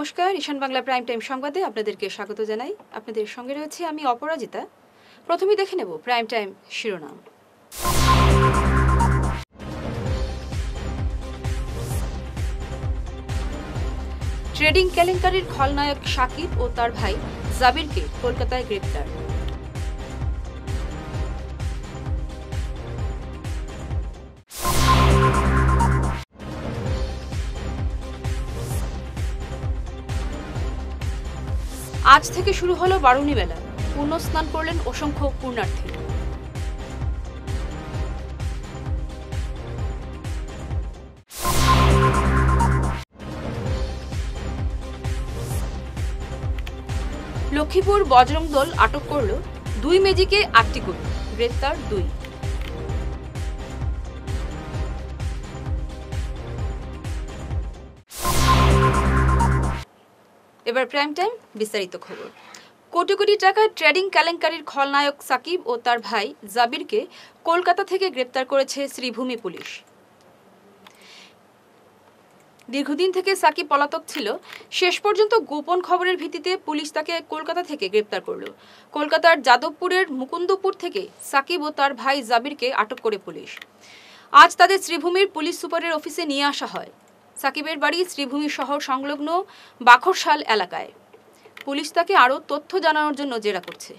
নমস্কার, ঈশান Bangla prime time সংবাদে আপনাদেরকে স্বাগত জানাই। আপনাদের সঙ্গে রয়েছে আমি অপরাজিতা। প্রথমেই দেখে নেব প্রাইম টাইম শিরোনাম। ট্রেডিং কেলেঙ্কারির খলনায়ক সাকিব ও তার ভাই জাবিরকে কলকাতায় গ্রেপ্তার। আজ থেকে শুরু হলো বারুণী মেলা, পুণ্য স্নান করলেন অসংখ্য পুণ্যার্থী। লক্ষ্মীপুর বজরং দল আটক করল 2 মেজিকে 8টি গরু, গ্রেপ্তার 2। এবার প্রাইম টাইম বিস্তারিত খবর। কোটি কোটি টাকার ট্রেডিং কেলেঙ্কারির খলনায়ক সাকিব ও তার ভাই জাবিরকে কলকাতা থেকে গ্রেপ্তার করেছে শ্রীভূমি পুলিশ। দীর্ঘদিন থেকে সাকিব পলাতক ছিল, শেষ পর্যন্ত গোপন খবরের ভিত্তিতে পুলিশ তাকে কলকাতা থেকে গ্রেপ্তার করল। কলকাতার যাদবপুরের মুকুন্দপুর থেকে সাকিব ও তার ভাই জাবিরকে আটক করে পুলিশ। আজ তাদের শ্রীভূমির পুলিশ সুপারের অফিসে নিয়ে আসা হয়। সাকিবের বাড়ি শ্রীভূমি শহর সংলগ্ন বাখরশাল এলাকায়। পুলিশ তাকে আরো তথ্য জানানোর জন্য জেরা করছে।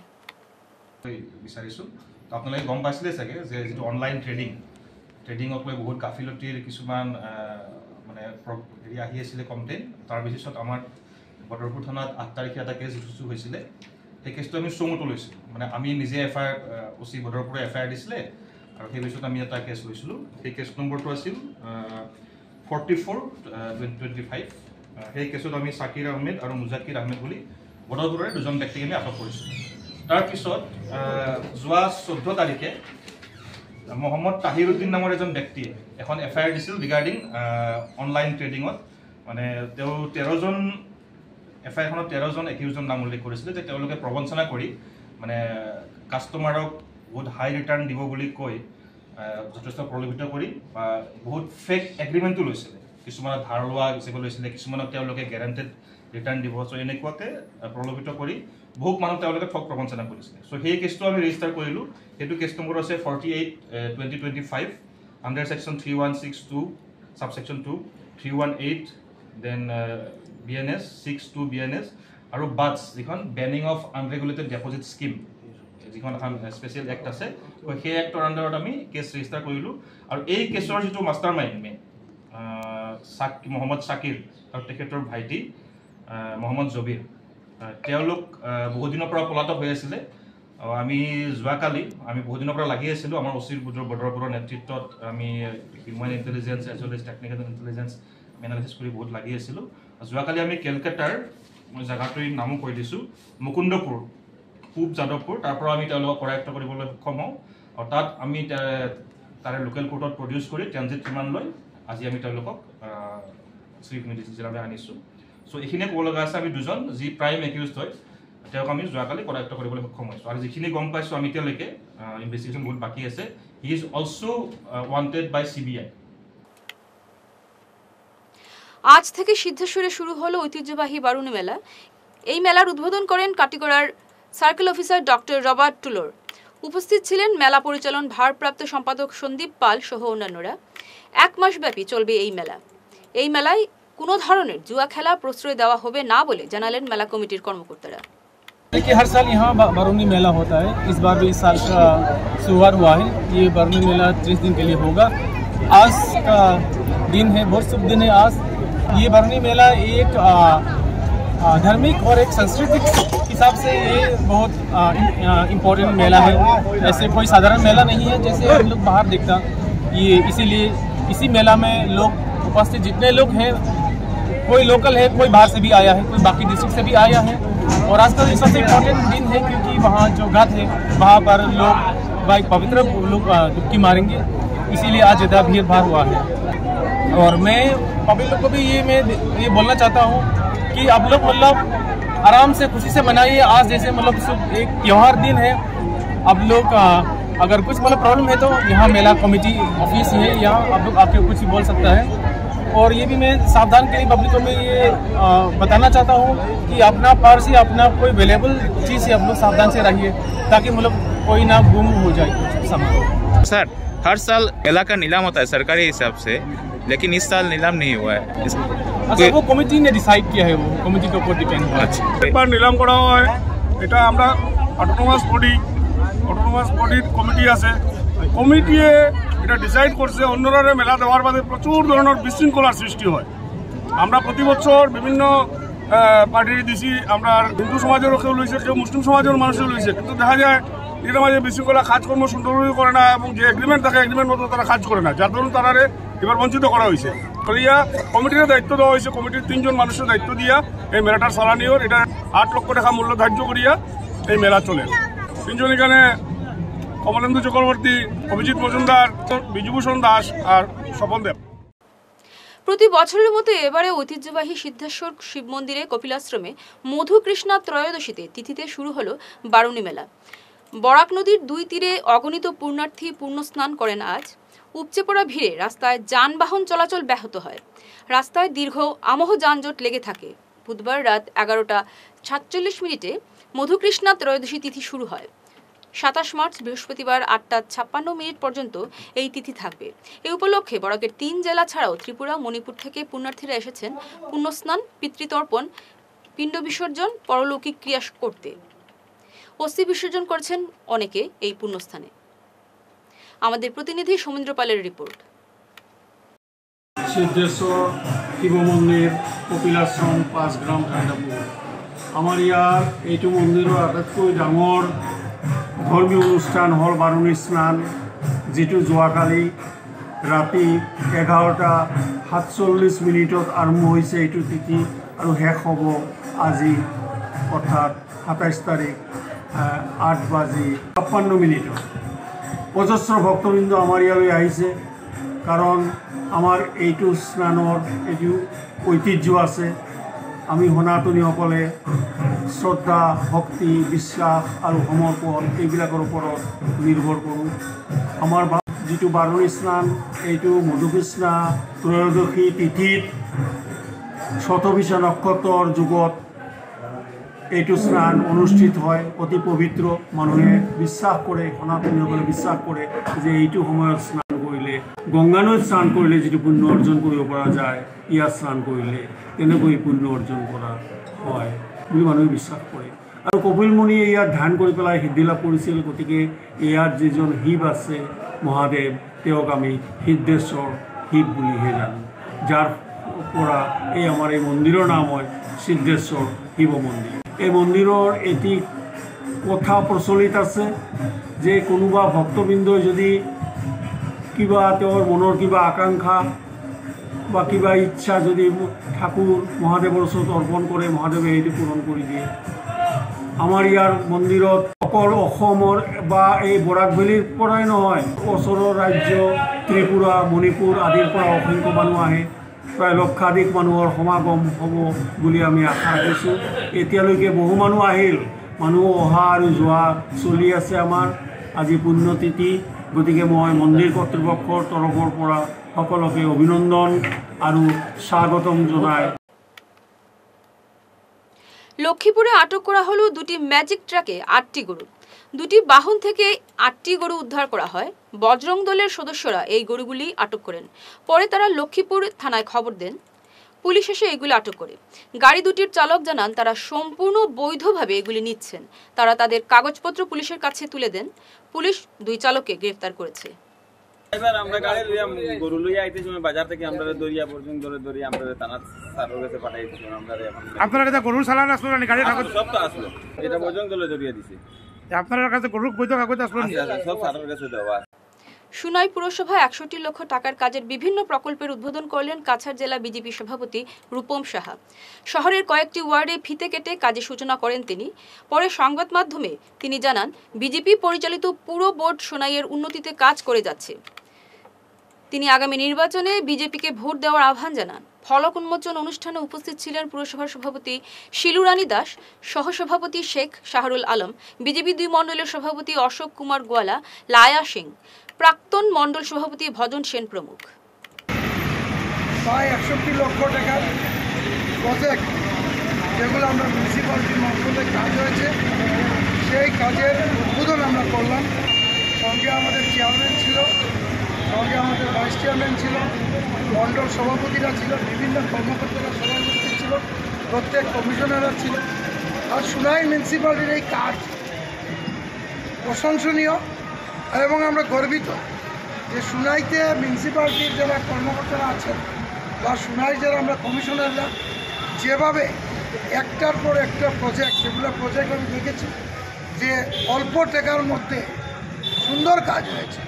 আপোনালোকে গম পাইছিলে চাগে যে যেটো অনলাইন ট্ৰেডিঙক লৈ বহুত গাফিলতিৰ কিছুমান মানে হেৰি আহি আছিলে কমপ্লেইন। তাৰ বেচিছত আমাৰ বদৰপুৰ থানাত 8 তাৰিখে এটা কেছ ৰুজু হৈছিলে। সেই কেছটো আমি চমুটো লৈছিলোঁ, মানে আমি নিজে এফআইআৰ ওচি বদৰপুৰে এফআইআৰ দিছিলে আৰু সেই বেচিছত আমি এটা কেছ লৈছিলোঁ। সেই কেছ নম্বৰটো আছিল 44/2025। সেই কেছত আমি সাকিৰ আহমেদ আৰু মুজাকিৰ আহমেদ বুলি বদৰপুৰৰে 2জন ব্যক্তিক আমি আটক কৰিছোঁ। তাৰপিছত যোৱা 14 তাৰিখে মহম্মদ তাহিৰুদ্দিন নামৰ এজন ব্যক্তিয়ে এখন এফআইআৰ দিছিল ৰিগাৰ্ডিং অনলাইন ট্ৰেডিঙত। মানে তেওঁ 13জন এফআইআৰখনত 13জন একিউজৰ নাম উল্লেখ কৰিছিলে যে তেওঁলোকে প্ৰবঞ্চনা কৰি মানে কাষ্টমাৰক বহুত হাই ৰিটাৰ্ণ দিব বুলি কৈ যথেষ্ট প্ৰলোভিত কৰি বা বহুত ফেক এগ্ৰিমেণ্টটো লৈছিলে। কিছুমানত ধাৰ লোৱা হিচাপে লৈছিলে, কিছুমানক তেওঁলোকে গেৰাণ্টেড ৰিটাৰ্ণ দিব। চ' এনেকুৱাকৈ প্ৰলোভিত কৰি বহুত মানুহ তেওঁলোকে ঠগ প্ৰবঞ্চনা কৰিছিলে। চ' সেই কেছটো আমি ৰেজিষ্টাৰ কৰিলোঁ। সেইটো কেছ নম্বৰ আছে 48/2025 আণ্ডাৰ ছেকশ্যন 3162 ছাবছেকশ্যন 2 318 দেন BNS 62 BNS আৰু বাটছ, যিখন বেনিং অফ আনৰেগুলেটেড ডেপজিট স্কিম, যিখন এখন স্পেচিয়েল এক্ট আছে, সেই এক্টৰ আণ্ডাৰত আমি কেছ ৰেজিষ্টাৰ কৰিলোঁ। আৰু এই কেছৰ যিটো মাষ্টাৰ মাইণ্ড মহম্মদ সাকিৰ আৰু তেখেতৰ ভাইটি মহম্মদ জবিৰ, তেওঁলোক বহু দিনৰ পৰা পলাতক হৈ আছিলে। আমি যোৱাকালি আমি বহু দিনৰ পৰা লাগি আছিলোঁ আমাৰ ওচিৰ বদৰপুৰৰ নেতৃত্বত। আমি human intelligence age well age technical intelligence analysis কৰি বহুত লাগি আছিলোঁ। যোৱাকালি আমি কেলকাতাৰ জেগাটোৰ নামো কৈ দিছোঁ মুকুন্দপুৰ, পূব যাদৱপুৰ, তাৰ পৰা আমি তেওঁলোকক কৰায়ত্ব কৰিবলৈ সক্ষম হওঁ। আৰু তাত আমি তাৰে লোকেল কোৰ্টত প্ৰডিউচ কৰি ট্ৰেনজিট ৰিমাণ্ড লৈ আজি আমি তেওঁলোকক শ্ৰীভূমি জিলালৈ আনিছোঁ। চ' এইখিনিয়ে ক'ব লগা আছে। আমি 2জন যি প্ৰাইম একিউজড হয় তেওঁক আমি যোৱাকালি কৰায়ত্ব কৰিবলৈ সক্ষম হৈছোঁ। আৰু যিখিনি গম পাইছোঁ আমি এতিয়ালৈকে ইনভেষ্টিগেশ্যন বহুত বাকী আছে। He is also' wanted by CBI। আজ থেকে সিদ্ধেশ্বরে শুরু হলো ঐতিহ্যবাহী বারুণী মেলা। এই মেলার উদ্বোধন করেন কাটিগড়ার সার্কেল অফিসার ডক্টর রবার্ট টুলোর। উপস্থিত ছিলেন মেলা পরিচালন ভারপ্রাপ্ত সম্পাদক সন্দীপ পাল সহ অন্যান্যরা। 1 মাস ব্যাপী চলবে এই মেলা। এই মেলায় কোনো ধরনের জুয়া খেলা প্রশ্রয় দেওয়া হবে না বলে জানালেন মেলা কমিটির কর্মকর্তারা। देखिए, हर साल यहाँ बारूनी मेला होता है। इस बार भी इस साल का शुरुआत हुआ है। ये बारूनी मेला 30 दिन के लिए होगा। आज का दिन है, बहुत शुभ दिन है आज। ये बारूनी मेला एक धार्मिक और एक सांस्कृतिक हिसाब से ये बहुत इम्पोर्टेंट मेला है। ऐसे कोई साधारण मेला नहीं है जैसे हम लोग बाहर देखता। ये इसीलिए इसी मेला में लोग उपस्थित जितने लोग हैं, कोई लोकल है, कोई बाहर से भी आया है, कोई बाकी डिस्ट्रिक्ट से भी आया है। और आज का सबसे इम्पोर्टेंट दिन है क्योंकि वहाँ जो घाट है वहाँ पर लोग भाई पवित्र लोग डुबकी मारेंगे, इसीलिए आज ज़्यादा भीड़ भाड़ हुआ है। और मैं पब्लिक लोग को भी ये बोलना चाहता हूँ कि आप लोग मतलब आराम से खुशी से मनाइए। आज जैसे मतलब एक त्यौहार दिन है, आप लोग अगर कुछ मतलब प्रॉब्लम है तो यहाँ मेला कमेटी ऑफिस है, यहाँ आप लोग आके कुछ बोल सकता है। और ये भी मैं सावधान के लिए पब्लिक को मैं ये बताना चाहता हूँ कि अपना पर्स या अपना कोई वेलेबल चीज़ से आप लोग सावधान से रहिए, ताकि मतलब कोई ना गुम हो जाए कुछ सामान। सर, हर साल मेला का नीलाम होता है सरकारी हिसाब से, लेकिन इस साल नीलाम नहीं हुआ है। अच्छा, वो कमिटी ने डिसाइड किया है, वो कमिटी के ऊपर डिपेंड है। अच्छा, একবার নিলাম করা হয়, এটা আমরা অটোনোমাস বডির কমিটি আছে, কমিটিয়ে এটা ডিসাইড করছে অন্যরা মেলা দেওয়ার বাদে প্রচুর ধরনের বিশৃঙ্খলার সৃষ্টি হয়। আমরা প্রতি বছর বিভিন্ন পার্টির দিছি, আমরা হিন্দু সমাজেরও কেউ লইছে, কেউ মুসলিম সমাজের মানুষও লইছে, কিন্তু দেখা যায় এর মাঝে বিশৃঙ্খলা কাজকর্ম সুন্দরভাবে করে না এবং যে এগ্রিমেন্ট থাকে এগ্রিমেন্ট মতো তারা কাজ করে না, যার দরুন তারারে এবার বঞ্চিত করা হয়েছে। করিয়া কমিটির দায়িত্ব দেওয়া হয়েছে, কমিটির 3 জন মানুষের দায়িত্ব দিয়া এই মেলাটার চালানিওর এটা 8 লক্ষ টাকা মূল্য ধার্য করিয়া এই মেলা চলে। 3 জন এখানে কমলেন্দু চক্রবর্তী, অভিজিৎ মজুমদার, বিজুভূষণ দাস আর স্বপন দেব। প্রতি বছরের মতো এবারে ঐতিহ্যবাহী সিদ্ধেশ্বর শিব মন্দিরে কপিলাশ্রমে মধুকৃষ্ণা ত্রয়োদশীতে তিথিতে শুরু হলো বারুণী মেলা। বরাক নদীর 2 তীরে অগণিত পুণ্যার্থী পূর্ণ স্নান করেন আজ। উপচে পড়া ভিড়ে রাস্তায় যানবাহন চলাচল ব্যাহত হয়, রাস্তায় দীর্ঘ আমহ যানজট লেগে থাকে। বুধবার রাত 11:47 মধুকৃষ্ণা ত্রয়োদশী তিথি শুরু হয়। 27 মার্চ বৃহস্পতিবার 8:56 পর্যন্ত এই তিথি থাকবে। এই উপলক্ষে বরাকের 3 জেলা ছাড়াও ত্রিপুরা, মণিপুর থেকে পুণ্যার্থীরা এসেছেন পুণ্যস্নান, পিতৃতর্পণ, পিণ্ড বিসর্জন, পরলৌকিক ক্রিয়া করতে। অস্থি বিসর্জন করেছেন অনেকে এই পুণ্যস্থানে। আমাদের প্রতিনিধি সমুদ্র পালের রিপোর্ট। সিদ্ধেশ্বর শিৱ মন্দিৰ কপিলাশ্ৰম 5 গ্ৰাম ঠাণ্ডাপুৰ। আমাৰ ইয়াৰ এইটো মন্দিৰৰ আটাইতকৈ ডাঙৰ ধৰ্মীয় অনুষ্ঠান হ'ল বাৰুণী স্নান, যিটো যোৱাকালি ৰাতি 11:47 আৰম্ভ হৈছে এইটো তিথি আৰু শেষ হ'ব আজি অৰ্থাৎ 27 তাৰিখ 8:56। অজস্ৰ ভক্তবৃন্দ আমাৰ ইয়ালৈ আহিছে, কাৰণ আমাৰ এইটো স্নানৰ এইটো ঐতিহ্য আছে। আমি সনাতনীসকলে শ্ৰদ্ধা, ভক্তি, বিশ্বাস আৰু সমৰ্পণ এইবিলাকৰ ওপৰত নিৰ্ভৰ কৰোঁ। আমাৰ যিটো বাৰুণী স্নান, এইটো মধুকৃষ্ণা ত্ৰয়োদশী তিথিত শতভিষা নক্ষত্ৰৰ যুগত এইটো স্নান অনুষ্ঠিত হয়। অতি পবিত্ৰ, মানুহে বিশ্বাস কৰে, সনাতনীসকলে বিশ্বাস কৰে যে এইটো সময়ত স্নান কৰিলে, গংগা নৈত স্নান কৰিলে যিটো পুণ্য অৰ্জন কৰিব পৰা যায়, ইয়াত স্নান কৰিলে তেনেকৈ পুণ্য অৰ্জন কৰা হয় বুলি মানুহে বিশ্বাস কৰে। আৰু কপিল মুনিয়ে ইয়াত ধ্যান কৰি পেলাই সিদ্ধি লাভ কৰিছিল। গতিকে ইয়াত যিজন শিৱ আছে মহাদেৱ, তেওঁক আমি সিদ্ধেশ্বৰ শিৱ বুলিহে জানো, যাৰ পৰা এই আমাৰ এই মন্দিৰৰ নাম হয় সিদ্ধেশ্বৰ শিৱ মন্দিৰ। এই মন্দিৰৰ এটি কথা প্ৰচলিত আছে যে কোনোবা ভক্তবৃন্দই যদি কিবা তেওঁৰ মনৰ কিবা আকাংক্ষা বা কিবা ইচ্ছা যদি ঠাকুৰ মহাদেৱৰ ওচৰত অৰ্পণ কৰে, মহাদেৱে এইটো পূৰণ কৰি দিয়ে। আমাৰ ইয়াৰ মন্দিৰত অকল অসমৰ বা এই বৰাক ভেলীৰ পৰাই নহয়, ওচৰৰ ৰাজ্য ত্ৰিপুৰা, মণিপুৰ আদিৰ পৰা অসংখ্য মানুহ আহে। প্ৰায় লক্ষাধিক মানুহৰ সমাগম হ'ব বুলি আমি আশা ৰাখিছোঁ। এতিয়ালৈকে বহু মানুহ আহিল, মানুহ অহা আৰু যোৱা চলি আছে আমাৰ। আজি পুণ্যতিথি, গতিকে মই মন্দিৰ কৰ্তৃপক্ষৰ তৰফৰ পৰা সকলোকে অভিনন্দন আৰু স্বাগতম জনাই। লক্ষ্মীপুরে আটক করা হলো 2টি ম্যাজিক ট্রাকে 8টি গরু। 2টি বাহন থেকে 8টি গরু উদ্ধার করা হয়। বজরং দলের সদস্যরা এই গরুগুলি আটক করেন। পরে তারা লক্ষ্মীপুর থানায় খবর দেন। পুলিশ এসে এগুলি আটক করে। গাড়ি দুটির চালক জানান তারা সম্পূর্ণ বৈধভাবে এগুলি নিচ্ছেন। তারা তাদের কাগজপত্র পুলিশের কাছে তুলে দেন। পুলিশ 2 চালককে গ্রেফতার করেছে। এবার আমরা গাড়ি লইয়া গরু লইয়া আইতেছি বাজার থেকে, আমরা দরিয়া পর্যন্ত ধরে আমরা থানা সারের কাছে পাঠাইতেছি। আমরা এখন আপনার কাছে গরুর চালান আসলো না? গাড়ির কাগজ সব তো আসলো, এটা পর্যন্ত দরিয়া দিছি। আপনার কাছে গরুর বৈধ কাগজ আসলো? সব সারের কাছে দেওয়া। সুনাই পুরসভা 61 লক্ষ টাকার কাজের বিভিন্ন প্রকল্পের উদ্বোধন করলেন কাছাড় জেলা বিজেপি সভাপতি রূপম সাহা। শহরের কয়েকটি ওয়ার্ডে ফিতে কেটে কাজের সূচনা করেন তিনি। পরে সংবাদ মাধ্যমে তিনি জানান, বিজেপি পরিচালিত পুরো বোর্ড সোনাইয়ের উন্নতিতে কাজ করে যাচ্ছে। তিনি আগামী নির্বাচনে বিজেপিকে ভোট দেওয়ার আহ্বান জানান। ফলক উন্মোচন অনুষ্ঠানে উপস্থিত ছিলেন পুরসভার সভাপতি শিলুরানী দাস, সহসভাপতি শেখ শাহরুল আলম, বিজেপি 2 মণ্ডলের সভাপতি অশোক কুমার গোয়ালা, লায়া সিং, প্রাক্তন মণ্ডল সভাপতি ভজন সেন প্রমুখ। প্রায় 61 লক্ষ টাকার প্রজেক্ট যেগুলো আমরা মিউনিসিপ্যালিটির মাধ্যমে কাজ হয়েছে সেই কাজের উদ্বোধন আমরা করলাম। সঙ্গে আমাদের চেয়ারম্যান ছিল, সঙ্গে আমাদের ভাইস চেয়ারম্যান ছিল, মণ্ডল সভাপতিরা ছিল, বিভিন্ন কর্মকর্তারা সবাই উপস্থিত ছিল, প্রত্যেক কমিশনাররা ছিল। আর সোনাই মিউনিসিপ্যালিটির এই কাজ প্রশংসনীয় এবং আমরা গর্বিত যে সোনাইতে মিউনিসিপ্যালিটির যারা কর্মকর্তারা আছেন বা সোনাই যারা আমরা কমিশনাররা যেভাবে একটার পর একটা প্রজেক্ট, যেগুলো প্রজেক্ট আমি দেখেছি যে অল্প টাকার মধ্যে সুন্দর কাজ হয়েছে।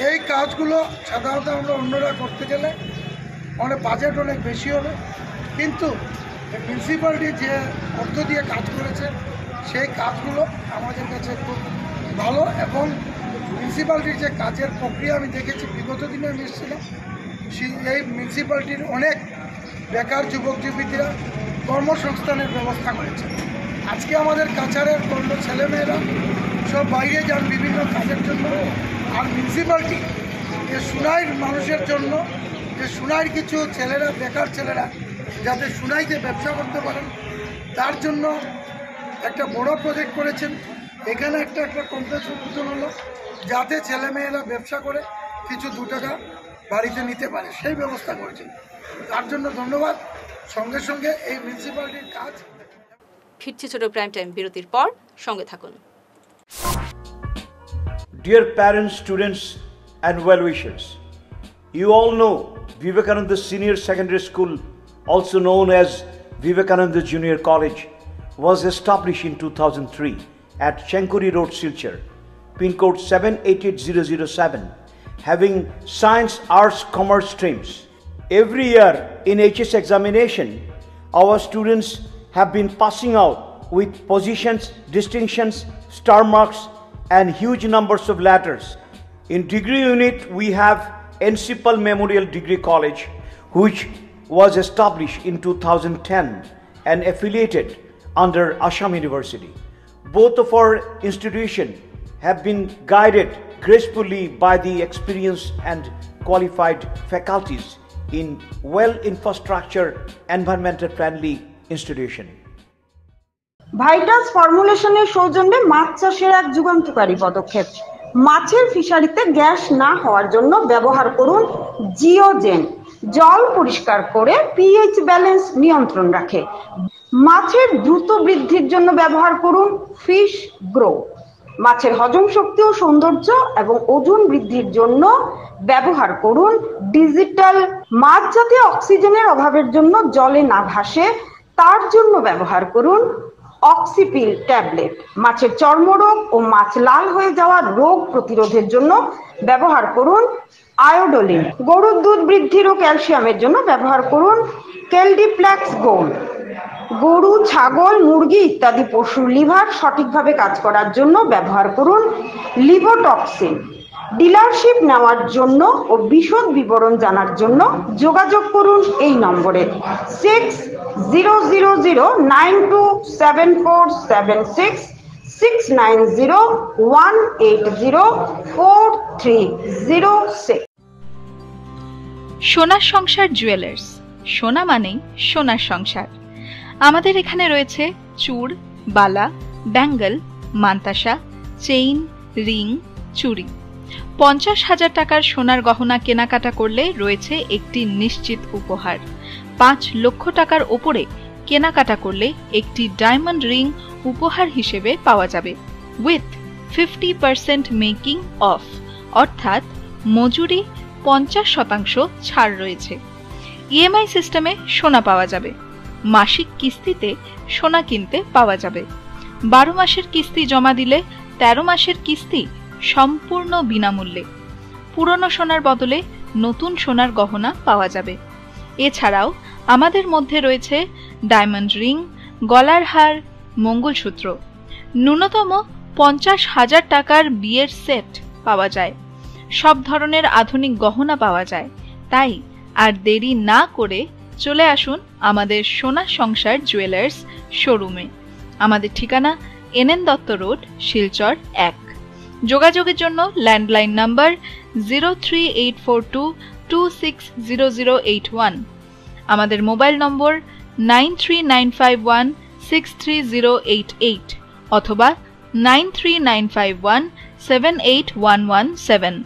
এই কাজগুলো সাধারণত আমরা অন্যরা করতে গেলে বাজেট অনেক বেশি হবে, কিন্তু মিউনিসিপ্যালিটি যে অর্থ দিয়ে কাজ করেছে সেই কাজগুলো আমাদের কাছে খুব ভালো। এবং মিউনিসিপ্যালিটির যে কাজের প্রক্রিয়া আমি দেখেছি, বিগত দিনে আমি এসেছিলাম, এই মিউনিসিপ্যালিটির অনেক বেকার যুবক যুবতীরা কর্মসংস্থানের ব্যবস্থা করেছে। আজকে আমাদের কাছাড়ের অন্য ছেলেমেয়েরা সব বাইরে যান বিভিন্ন কাজের জন্য, আর মিউনিসিপ্যালিটি যে সোনাইর মানুষের জন্য, যে সোনাইর কিছু ছেলেরা, বেকার ছেলেরা যাতে সোনাইতে ব্যবসা করতে পারেন তার জন্য একটা বড় প্রজেক্ট করেছেন। এখানে একটা কমপ্লেক্স উদ্বোধন হলো যাতে ছেলেমেয়েরা ব্যবসা করে কিছু 2 টাকা বাড়িতে নিতে পারে, সেই ব্যবস্থা করেছেন। তার জন্য ধন্যবাদ। সঙ্গে সঙ্গে এই মিউনিসিপ্যালিটির কাজ। ফিরছি ছোট প্রাইম টাইম বিরতির পর, সঙ্গে থাকুন। Dear parents, students and well-wishers, you all know Vivekananda Senior Secondary School, also known as Vivekananda Junior College, was established in 2003 at Chenkuri Road, Silchar, pin code 788007, having science, arts, commerce streams. Every year in HS examination, our students have been passing out with positions, distinctions, star marks and huge numbers of letters. In degree unit, we have Encipal Memorial Degree College, which was established in 2010 and affiliated under Assam University. Both of our institutions have been guided gracefully by the experienced and qualified faculties in well-infrastructure, environmental-friendly institution. Vital ফর্মুলেশনের সৌজন্যে মাছ চাষের এক যুগান্তকারী পদক্ষেপ। মাছের ফিশারিতে gas না হওয়ার জন্য ব্যবহার করুন জিওজেন। জল পরিষ্কার করে পিএইচ ব্যালেন্স নিয়ন্ত্রণ রাখে। মাছের দ্রুত বৃদ্ধির জন্য ব্যবহার করুন ফিশ গ্রো। মাছের হজম শক্তি ও সৌন্দর্য এবং ওজন বৃদ্ধির জন্য ব্যবহার করুন ডিজিটাল। মাছ যাতে অক্সিজেনের অভাবের জন্য জলে না ভাসে তার জন্য ব্যবহার করুন অক্সিপিল ট্যাবলেট। মাছের চর্মরোগ ও মাছ লাল হয়ে যাওয়ার রোগ প্রতিরোধের জন্য ব্যবহার করুন আয়োডোলিন। গরুর দুধ বৃদ্ধির ও ক্যালসিয়ামের জন্য ব্যবহার করুন কেলডিপ্লেক্স গোল্ড। গরু, ছাগল, মুরগি ইত্যাদি পশুর লিভার সঠিকভাবে কাজ করার জন্য ব্যবহার করুন লিভোটক্সিন। ডিলারশিপ নেওয়ার জন্য ও বিশদ বিবরণ জানার জন্য যোগাযোগ করুন এই নম্বরে 6000927476 6901804306। সোনার সংসার জুয়েলার্স, সোনা মানেই সোনার সংসার। আমাদের এখানে রয়েছে চূড়, বালা, ব্যাঙ্গল, মান্তাসা, চেইন, রিং, চুড়ি। 50,000 টাকার সোনার গহনা কেনাকাটা করলে রয়েছে একটি নিশ্চিত উপহার। 5 লক্ষ টাকার ওপরে কেনাকাটা করলে একটি ডায়মন্ড রিং উপহার হিসেবে পাওয়া যাবে উইথ 50% মেকিং অফ, অর্থাৎ মজুরি 50% ছাড় রয়েছে। ইএমআই সিস্টেমে সোনা পাওয়া যাবে। মাসিক কিস্তিতে সোনা কিনতে পাওয়া যাবে। 12 মাসের কিস্তি জমা দিলে 13 মাসের কিস্তি সম্পূর্ণ বিনামূল্যে। পুরনো সোনার বদলে নতুন সোনার গহনা পাওয়া যাবে। এছাড়াও আমাদের মধ্যে রয়েছে ডায়মন্ড রিং, গলার হার, মঙ্গলসূত্র। ন্যূনতম 50,000 টাকার বিয়ের সেট পাওয়া যায়। সব ধরনের আধুনিক গহনা পাওয়া যায়। তাই আর দেরি না করে চলে আসুন আমাদের সোনা সংসার জুয়েলার্স শোরুমে। আমাদের ঠিকানা NN দত্ত রোড, শিলচর 1। যোগাযোগের জন্য ল্যান্ডলাইন নাম্বার 03842 260081, আমাদের মোবাইল নম্বর 9395163088 অথবা 9395178117।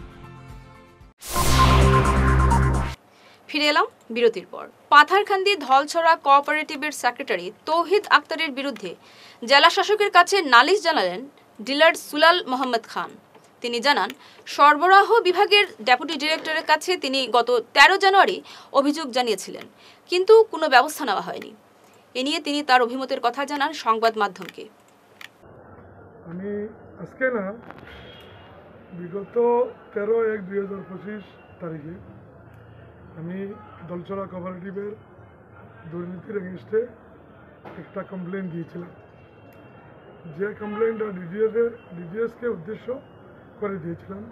ফিরে এলাম বিরতির পর। পাথারকান্দি ধলছড়া কোঅপারেটিভের সেক্রেটারি তৌহিদ আক্তারের বিরুদ্ধে জেলা শাসকের কাছে নালিশ জানালেন ডিলার সুলাল মোহাম্মদ খান। তিনি জানান, সরবরাহ বিভাগের ডেপুটি ডিরেক্টরের কাছে তিনি গত 13 জানুয়ারি অভিযোগ জানিয়েছিলেন, কিন্তু কোনো ব্যবস্থা নেওয়া হয়নি। এ নিয়ে তিনি তার অভিমতের কথা জানান সংবাদ মাধ্যমকে। আমি আজকে না, বিগত 13/1/2025 তারিখে আমি দলছড়া কোঅপারেটিভের দুর্নীতির এগেনস্টে একটা কমপ্লেন দিয়েছিলাম, যে কমপ্লেনটা ডিডিএসকে উদ্দেশ্য করে দিয়েছিলাম।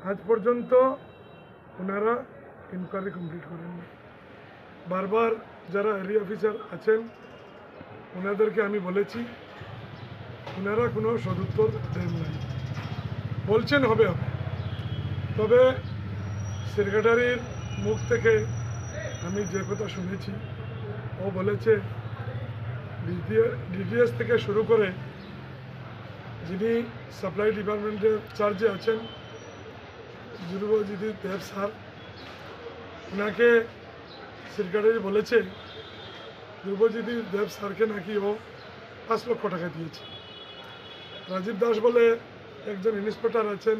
আজ পর্যন্ত ওনারা ইনকোয়ারি কমপ্লিট করেননি। বারবার যারা এরিয়া অফিসার আছেন ওনাদেরকে আমি বলেছি, ওনারা কোনো সদুত্তর দেন নাই। বলছেন হবে হবে, তবে সেক্রেটারির মুখ থেকে আমি যে কথা শুনেছি, ও বলেছে ডিডিএস থেকে শুরু করে যিনি সাপ্লাই ডিপার্টমেন্টের চার্জে আছেন ধ্রুবজিৎ দেব স্যার, ওনাকে সেক্রেটারি বলেছে ধ্রুবজিৎ দেব স্যারকে নাকি ও 5 লক্ষ টাকা দিয়েছে। রাজীব দাস বলে একজন ইন্সপেক্টর আছেন,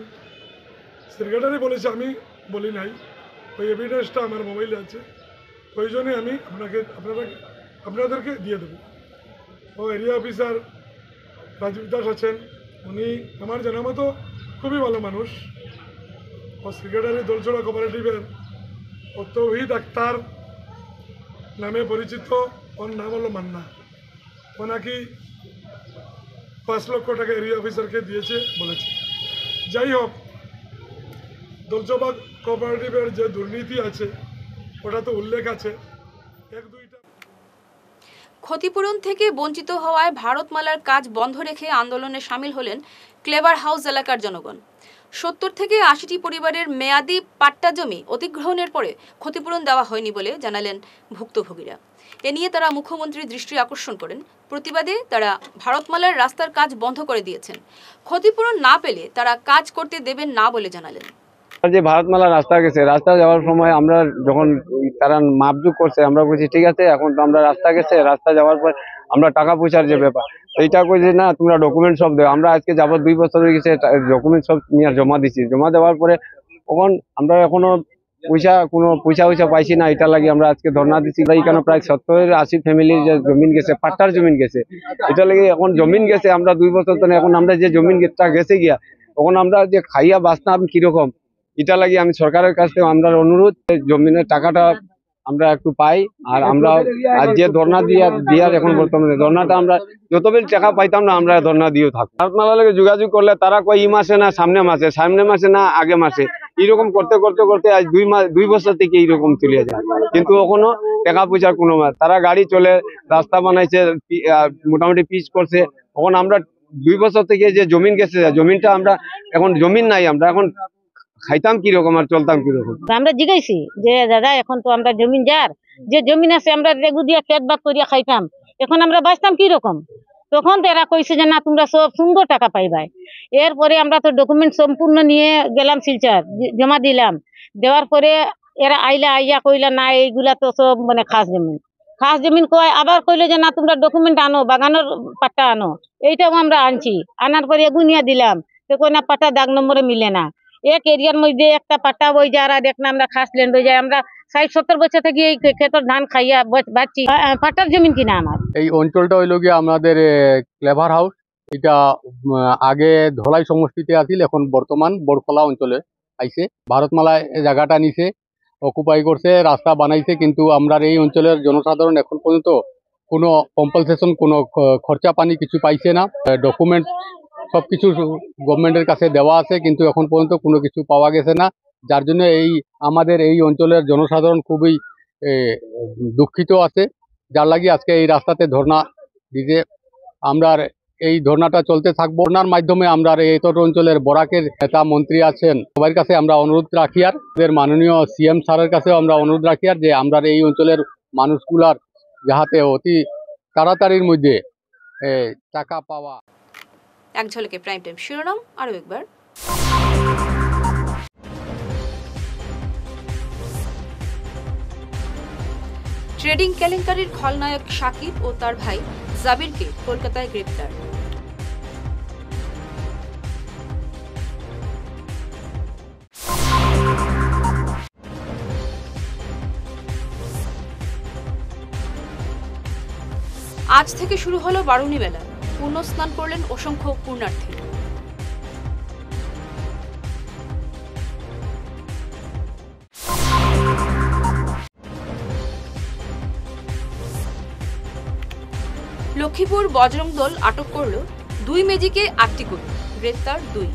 সেক্রেটারি বলেছে আমি বলি নাই, ওই এভিডেন্সটা আমার মোবাইলে আছে, ওই জন্যে আমি আপনাদেরকে দিয়ে দেবো। ও এরিয়া অফিসার রাজীব দাস আছেন, উনি আমার জানা মতো খুবই ভালো মানুষ। ও সেক্রেটারি দলছড়া কোঅপারেটিভের ও তৌহিদ আক্তার নামে পরিচিত, ওর নাম হলো মান্না। ও নাকি 5 লক্ষ টাকা এরিয়া অফিসারকে দিয়েছে বলেছে। যাই হোক, দলছড়া কোঅপারেটিভের যে দুর্নীতি আছে ওটা তো উল্লেখ আছে। ক্ষতিপূরণ থেকে বঞ্চিত হওয়ায় ভারতমালার কাজ বন্ধ রেখে আন্দোলনে সামিল হলেন ক্লেভার হাউস এলাকার জনগণ। 70 থেকে 80টি পরিবারের মেয়াদি পাট্টা জমি অধিগ্রহণের পরে ক্ষতিপূরণ দেওয়া হয়নি বলে জানালেন ভুক্তভোগীরা। এ নিয়ে তারা মুখ্যমন্ত্রীর দৃষ্টি আকর্ষণ করেন। প্রতিবাদে তারা ভারতমালার রাস্তার কাজ বন্ধ করে দিয়েছেন। ক্ষতিপূরণ না পেলে তারা কাজ করতে দেবেন না বলে জানালেন। যে ভারতমালা রাস্তা গেছে, রাস্তা যাওয়ার সময় আমরা যখন তারা মাপজুক করছে, আমরা বলছি ঠিক আছে, এখন তো আমরা রাস্তা গেছে, রাস্তা যাওয়ার পর আমরা টাকা পয়সার যে ব্যাপার এইটা কইছে না, তোমরা ডকুমেন্ট সব দেও। আমরা আজকে যাবত 2 বছর হয়ে গেছে, ডকুমেন্ট সব নিয়ে জমা দিচ্ছি। জমা দেওয়ার পরে তখন আমরা এখনো কোনো পয়সা পাইছি না, এটা লাগে আমরা আজকে ধর্ণা দিচ্ছি। এখানে প্রায় 70-80 ফ্যামিলির যে জমিন গেছে, পাট্টার জমিন গেছে, এটা লাগে এখন জমিন গেছে। আমরা 2 বছর তো এখন আমরা যে জমিনটা গেছে গিয়া, তখন আমরা যে খাইয়া বাঁচতাম কিরকম, এটা লাগে আমি সরকারের কাছ থেকে আমরা অনুরোধ, জমিনের টাকাটা আমরা একটু পাই। আর আমরা আজ যে ধর্ণা দিয়ার এখন বর্তমানে ধর্ণাটা আমরা যতবেল টাকা পাইতাম না, আমরা ধর্ণা দিয়েও থাকি। ভারতমালা লাগে যোগাযোগ করলে তারা কয় এই মাসে না সামনে মাসে না আগে মাসে, এইরকম করতে আজ 2 বছর থেকে এইরকম চলে যায়। কিন্তু এখনো টাকা পয়সার কোনো তারা গাড়ি চলে, রাস্তা বানাইছে, মোটামুটি পিচ করছে। এখন আমরা 2 বছর থেকে যে জমিন গেছে, জমিনটা আমরা এখন জমিন নাই, আমরা এখন খাইতাম কিরকম আর চলতাম কিরকম। আমরা জিজ্ঞাসি যে দাদা এখন তো আমরা জমিন যার যে জমিন আছে আমরা রেগু দিয়া খেত বাদ করিয়া খাইতাম, এখন আমরা বাঁচতাম কিরকম। তখন এরা কইছে যে না তোমরা সব সুন্দর টাকা পাইবাই। এরপরে আমরা তো ডকুমেন্ট সম্পূর্ণ নিয়ে গেলাম শিলচর, জমা দিলাম। দেওয়ার পরে এরা আইয়া কইলা না এইগুলা তো সব মানে খাস জমিন কয়। আবার কইলো যে না তোমরা ডকুমেন্ট আনো, বাগানোর পাট্টা আনো। এইটাও আমরা আনছি, আনার পরে এগুনিয়া দিলাম, তো কই না পাট্টা দাগ নম্বরে মিলে না। এক এরিয়ার মধ্যে একটা পাট্টা বই যায় আর এক না আমরা খাস ল্যান্ড হয়ে যায়। আমরা 60-70 বছর থেকে এই ক্ষেতের ধান খাইয়া বাঁচছি, পাট্টার জমিন কিনা আমার। এই অঞ্চলটা হইল গিয়ে আমাদের ক্লেভার হাউস। এটা আগে ধলাই সমষ্টিতে আছিল, এখন বর্তমান বড়খলা অঞ্চলে আইছে। ভারতমালা জায়গাটা নিছে, অকুপাই করছে, রাস্তা বানাইছে, কিন্তু আমরা এই অঞ্চলের জনসাধারণ এখন পর্যন্ত কোনো কম্পালসেশন, কোনো খরচা পানি কিছু পাইছে না। ডকুমেন্ট সবকিছু গভর্নমেন্টের কাছে দেওয়া আছে, কিন্তু এখন পর্যন্ত কোনো কিছু পাওয়া গেছে না। যার জন্য আমাদের এই অঞ্চলের জনসাধারণ খুবই দুঃখিত আছে, যার লাগি আজকে এই রাস্তাতে ধর্ণা দিতে। আমরা এই ধর্নাটা চলতে থাকবো। ধর্নার মাধ্যমে আমরা এই অঞ্চলের বরাকের নেতা মন্ত্রী আছেন সবার কাছে আমরা অনুরোধ রাখি, আর মাননীয় সিএম স্যারের কাছেও আমরা অনুরোধ রাখি আর যে আমরা এই অঞ্চলের মানুষগুলার যাহাতে অতি তাড়াতাড়ির মধ্যে টাকা পাওয়া। এক ঝলকে প্রাইম টাইম শিরোনাম আরো একবার। ট্রেডিং কেলেঙ্কারির খলনায়ক সাকিব ও তার ভাই জাবিরকে কলকাতায় গ্রেপ্তার। আজ থেকে শুরু হলো বারুণী মেলা, পূর্ণ স্নান করলেন অসংখ্য পুণ্যার্থী। লক্ষ্মীপুর বজরং দল আটক করল 2 মেজিকে 8টি গরু, গ্রেপ্তার 2।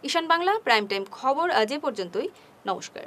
ঈশান বাংলা প্রাইম টাইম খবর আজ এ পর্যন্তই। নমস্কার।